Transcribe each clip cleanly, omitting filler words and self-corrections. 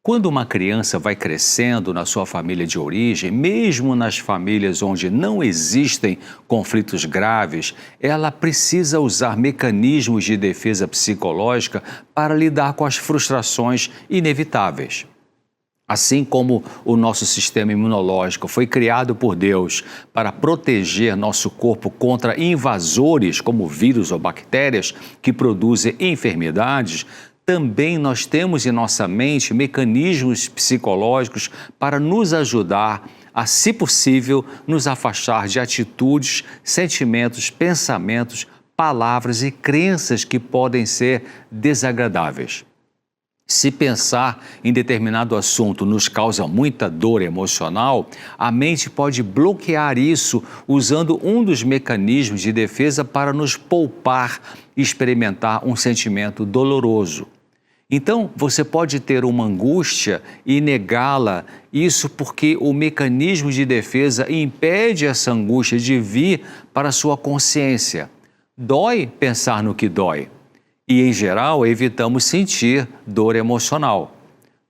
Quando uma criança vai crescendo na sua família de origem, mesmo nas famílias onde não existem conflitos graves, ela precisa usar mecanismos de defesa psicológica para lidar com as frustrações inevitáveis. Assim como o nosso sistema imunológico foi criado por Deus para proteger nosso corpo contra invasores como vírus ou bactérias que produzem enfermidades, também nós temos em nossa mente mecanismos psicológicos para nos ajudar a, se possível, nos afastar de atitudes, sentimentos, pensamentos, palavras e crenças que podem ser desagradáveis. Se pensar em determinado assunto nos causa muita dor emocional, a mente pode bloquear isso usando um dos mecanismos de defesa para nos poupar e experimentar um sentimento doloroso. Então, você pode ter uma angústia e negá-la, isso porque o mecanismo de defesa impede essa angústia de vir para a sua consciência. Dói pensar no que dói. E, em geral, evitamos sentir dor emocional.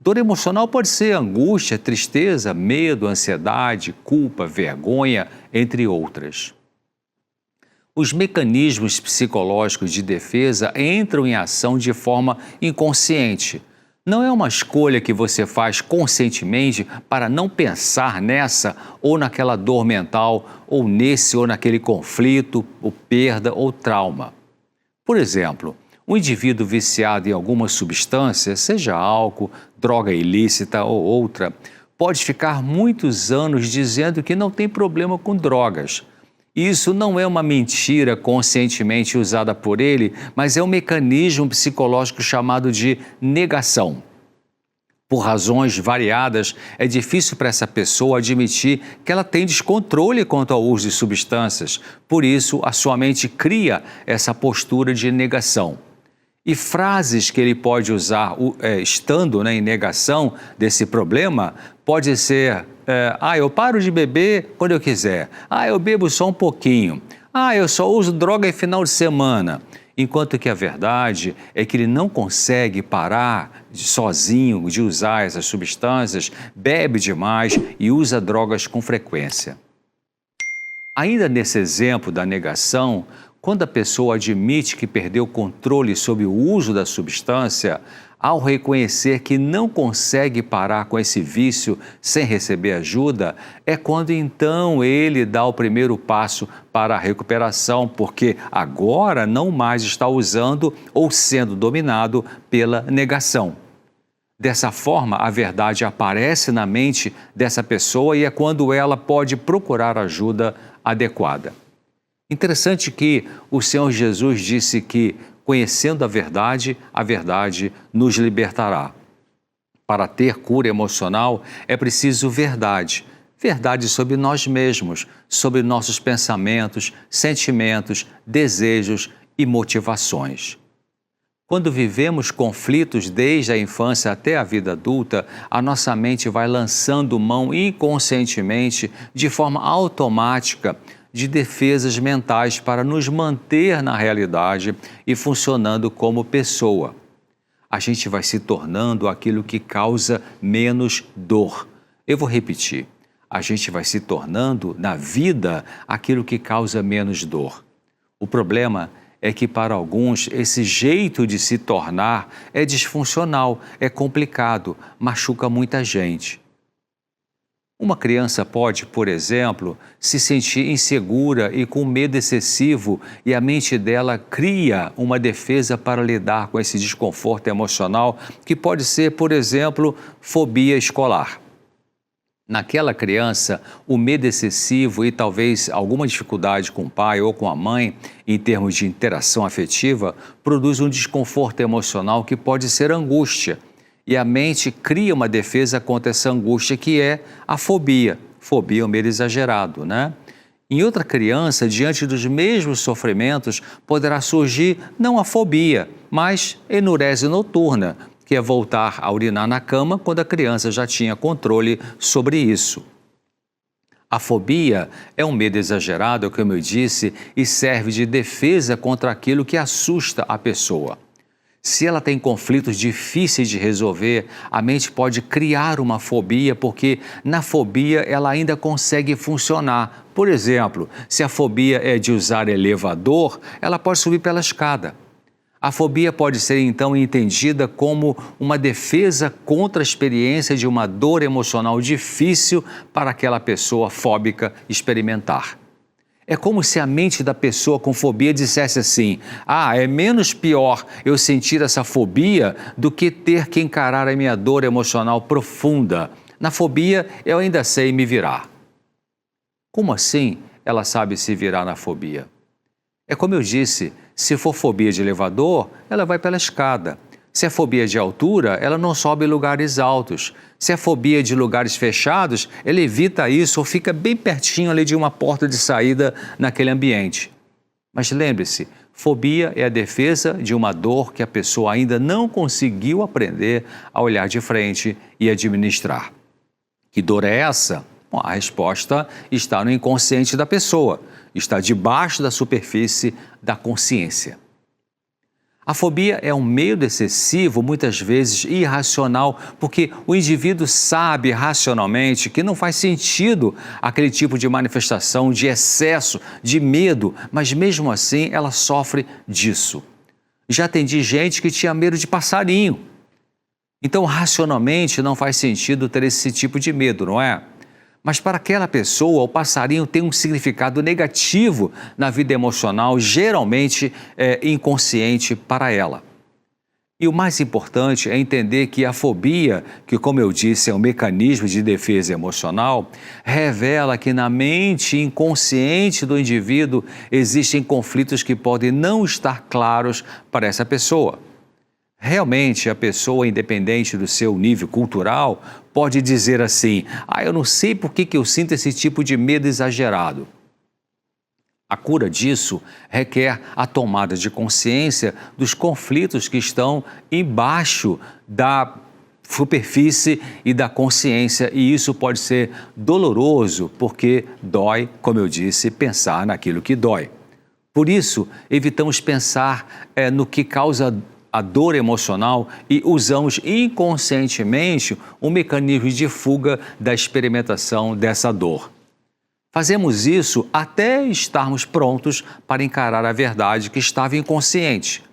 Dor emocional pode ser angústia, tristeza, medo, ansiedade, culpa, vergonha, entre outras. Os mecanismos psicológicos de defesa entram em ação de forma inconsciente. Não é uma escolha que você faz conscientemente para não pensar nessa ou naquela dor mental, ou nesse ou naquele conflito, ou perda ou trauma. Por exemplo, um indivíduo viciado em alguma substância, seja álcool, droga ilícita ou outra, pode ficar muitos anos dizendo que não tem problema com drogas. Isso não é uma mentira conscientemente usada por ele, mas é um mecanismo psicológico chamado de negação. Por razões variadas, é difícil para essa pessoa admitir que ela tem descontrole quanto ao uso de substâncias. Por isso, a sua mente cria essa postura de negação. E frases que ele pode usar estando em negação desse problema pode ser eu paro de beber quando eu quiser. Eu bebo só um pouquinho. Eu só uso droga em final de semana. Enquanto que a verdade é que ele não consegue parar sozinho de usar essas substâncias, bebe demais e usa drogas com frequência. Ainda nesse exemplo da negação, quando a pessoa admite que perdeu o controle sobre o uso da substância, ao reconhecer que não consegue parar com esse vício sem receber ajuda, é quando então ele dá o primeiro passo para a recuperação, porque agora não mais está usando ou sendo dominado pela negação. Dessa forma, a verdade aparece na mente dessa pessoa e é quando ela pode procurar ajuda adequada. Interessante que o Senhor Jesus disse que, conhecendo a verdade nos libertará. Para ter cura emocional, é preciso verdade. Verdade sobre nós mesmos, sobre nossos pensamentos, sentimentos, desejos e motivações. Quando vivemos conflitos desde a infância até a vida adulta, a nossa mente vai lançando mão inconscientemente, de forma automática, de defesas mentais para nos manter na realidade e funcionando como pessoa. A gente vai se tornando aquilo que causa menos dor. Eu vou repetir. A gente vai se tornando na vida aquilo que causa menos dor. O problema é que para alguns esse jeito de se tornar é disfuncional, é complicado, machuca muita gente. Uma criança pode, por exemplo, se sentir insegura e com medo excessivo e a mente dela cria uma defesa para lidar com esse desconforto emocional que pode ser, por exemplo, fobia escolar. Naquela criança, o medo excessivo e talvez alguma dificuldade com o pai ou com a mãe, em termos de interação afetiva, produz um desconforto emocional que pode ser angústia. E a mente cria uma defesa contra essa angústia que é a fobia. Fobia é um medo exagerado, né? Em outra criança, diante dos mesmos sofrimentos, poderá surgir não a fobia, mas enurese noturna, que é voltar a urinar na cama quando a criança já tinha controle sobre isso. A fobia é um medo exagerado, como eu disse, e serve de defesa contra aquilo que assusta a pessoa. Se ela tem conflitos difíceis de resolver, a mente pode criar uma fobia, porque na fobia ela ainda consegue funcionar. Por exemplo, se a fobia é de usar elevador, ela pode subir pela escada. A fobia pode ser então entendida como uma defesa contra a experiência de uma dor emocional difícil para aquela pessoa fóbica experimentar. É como se a mente da pessoa com fobia dissesse assim: ah, é menos pior eu sentir essa fobia do que ter que encarar a minha dor emocional profunda. Na fobia eu ainda sei me virar. Como assim ela sabe se virar na fobia? É como eu disse, se for fobia de elevador, ela vai pela escada. Se é fobia de altura, ela não sobe em lugares altos. Se é fobia de lugares fechados, ela evita isso ou fica bem pertinho ali de uma porta de saída naquele ambiente. Mas lembre-se, fobia é a defesa de uma dor que a pessoa ainda não conseguiu aprender a olhar de frente e administrar. Que dor é essa? Bom, a resposta está no inconsciente da pessoa, está debaixo da superfície da consciência. A fobia é um medo excessivo, muitas vezes irracional, porque o indivíduo sabe racionalmente que não faz sentido aquele tipo de manifestação de excesso, de medo, mas mesmo assim ela sofre disso. Já atendi gente que tinha medo de passarinho. Então, racionalmente não faz sentido ter esse tipo de medo, não é? Mas para aquela pessoa, o passarinho tem um significado negativo na vida emocional, geralmente inconsciente para ela. E o mais importante é entender que a fobia, que como eu disse é um mecanismo de defesa emocional, revela que na mente inconsciente do indivíduo existem conflitos que podem não estar claros para essa pessoa. Realmente, a pessoa, independente do seu nível cultural, pode dizer assim: ah, eu não sei por que eu sinto esse tipo de medo exagerado. A cura disso requer a tomada de consciência dos conflitos que estão embaixo da superfície e da consciência, e isso pode ser doloroso, porque dói, como eu disse, pensar naquilo que dói. Por isso, evitamos pensar no que causa a dor emocional e usamos inconscientemente um mecanismo de fuga da experimentação dessa dor. Fazemos isso até estarmos prontos para encarar a verdade que estava inconsciente.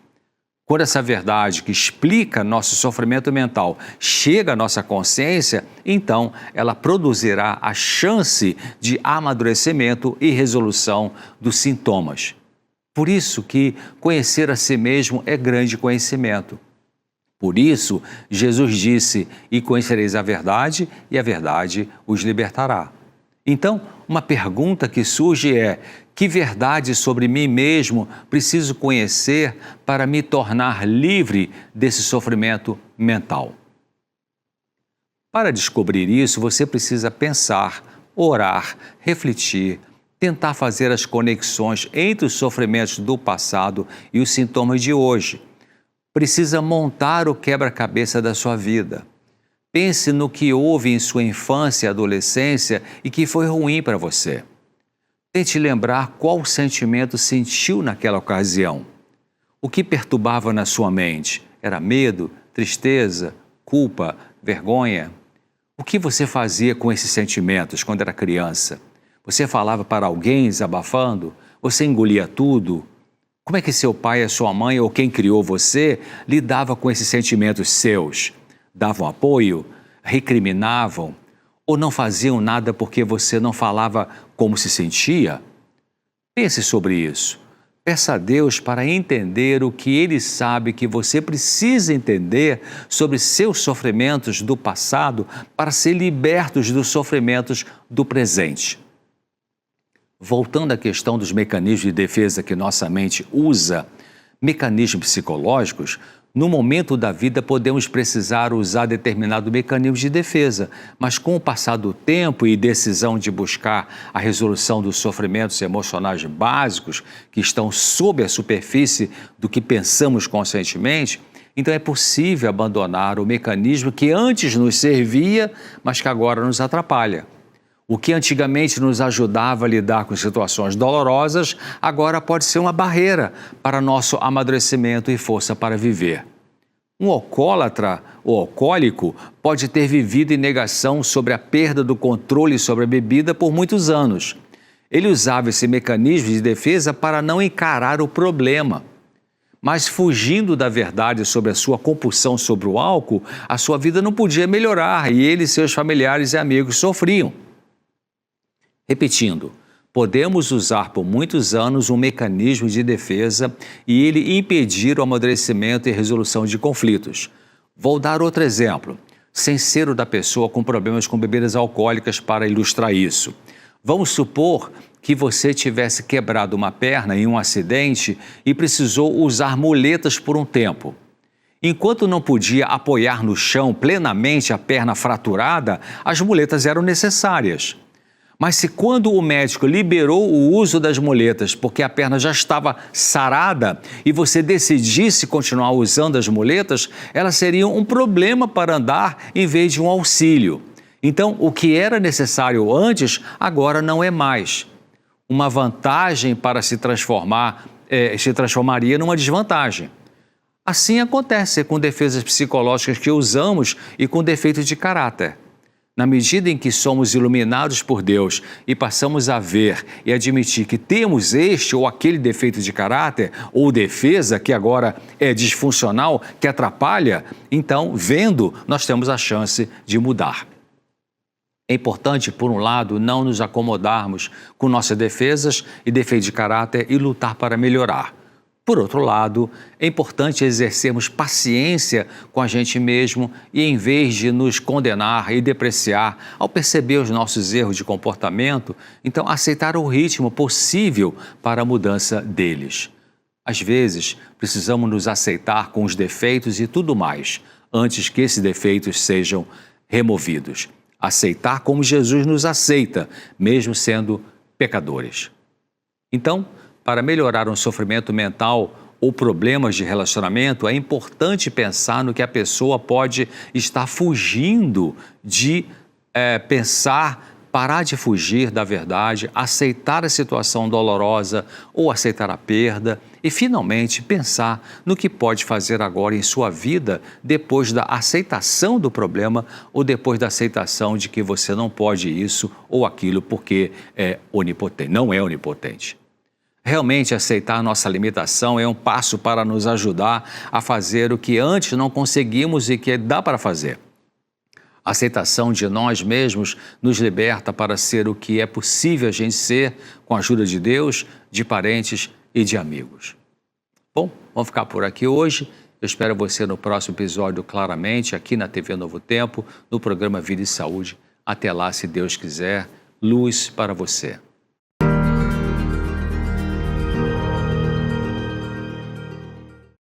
Quando essa verdade que explica nosso sofrimento mental chega à nossa consciência, então ela produzirá a chance de amadurecimento e resolução dos sintomas. Por isso que conhecer a si mesmo é grande conhecimento. Por isso, Jesus disse: e conhecereis a verdade, e a verdade os libertará. Então, uma pergunta que surge é: que verdade sobre mim mesmo preciso conhecer para me tornar livre desse sofrimento mental? Para descobrir isso, você precisa pensar, orar, refletir, tentar fazer as conexões entre os sofrimentos do passado e os sintomas de hoje. Precisa montar o quebra-cabeça da sua vida. Pense no que houve em sua infância e adolescência e que foi ruim para você. Tente lembrar qual sentimento sentiu naquela ocasião. O que perturbava na sua mente? Era medo, tristeza, culpa, vergonha? O que você fazia com esses sentimentos quando era criança? Você falava para alguém desabafando? Você engolia tudo? Como é que seu pai, a sua mãe ou quem criou você lidava com esses sentimentos seus? Davam apoio? Recriminavam? Ou não faziam nada porque você não falava como se sentia? Pense sobre isso. Peça a Deus para entender o que Ele sabe que você precisa entender sobre seus sofrimentos do passado para ser libertos dos sofrimentos do presente. Voltando à questão dos mecanismos de defesa que nossa mente usa, mecanismos psicológicos, no momento da vida podemos precisar usar determinado mecanismo de defesa, mas com o passar do tempo e decisão de buscar a resolução dos sofrimentos emocionais básicos que estão sob a superfície do que pensamos conscientemente, então é possível abandonar o mecanismo que antes nos servia, mas que agora nos atrapalha. O que antigamente nos ajudava a lidar com situações dolorosas, agora pode ser uma barreira para nosso amadurecimento e força para viver. Um alcoólatra ou alcoólico pode ter vivido em negação sobre a perda do controle sobre a bebida por muitos anos. Ele usava esse mecanismo de defesa para não encarar o problema. Mas fugindo da verdade sobre a sua compulsão sobre o álcool, a sua vida não podia melhorar e ele e seus familiares e amigos sofriam. Repetindo, podemos usar por muitos anos um mecanismo de defesa e ele impedir o amadurecimento e resolução de conflitos. Vou dar outro exemplo, sem ser o da pessoa com problemas com bebidas alcoólicas para ilustrar isso. Vamos supor que você tivesse quebrado uma perna em um acidente e precisou usar muletas por um tempo. Enquanto não podia apoiar no chão plenamente a perna fraturada, as muletas eram necessárias. Mas se quando o médico liberou o uso das muletas porque a perna já estava sarada e você decidisse continuar usando as muletas, elas seriam um problema para andar em vez de um auxílio. Então, o que era necessário antes, agora não é mais. Uma vantagem para se transformaria numa desvantagem. Assim acontece com defesas psicológicas que usamos e com defeitos de caráter. Na medida em que somos iluminados por Deus e passamos a ver e admitir que temos este ou aquele defeito de caráter ou defesa que agora é disfuncional, que atrapalha, então, vendo, nós temos a chance de mudar. É importante, por um lado, não nos acomodarmos com nossas defesas e defeitos de caráter e lutar para melhorar. Por outro lado, é importante exercermos paciência com a gente mesmo e, em vez de nos condenar e depreciar ao perceber os nossos erros de comportamento, então aceitar o ritmo possível para a mudança deles. Às vezes, precisamos nos aceitar com os defeitos e tudo mais, antes que esses defeitos sejam removidos. Aceitar como Jesus nos aceita, mesmo sendo pecadores. Então, para melhorar um sofrimento mental ou problemas de relacionamento, é importante pensar no que a pessoa pode estar fugindo de parar de fugir da verdade, aceitar a situação dolorosa ou aceitar a perda e, finalmente, pensar no que pode fazer agora em sua vida depois da aceitação do problema ou depois da aceitação de que você não pode isso ou aquilo porque é onipotente, não é onipotente. Realmente aceitar nossa limitação é um passo para nos ajudar a fazer o que antes não conseguimos e que dá para fazer. A aceitação de nós mesmos nos liberta para ser o que é possível a gente ser com a ajuda de Deus, de parentes e de amigos. Bom, vamos ficar por aqui hoje. Eu espero você no próximo episódio, claramente, aqui na TV Novo Tempo, no programa Vida e Saúde. Até lá, se Deus quiser, luz para você.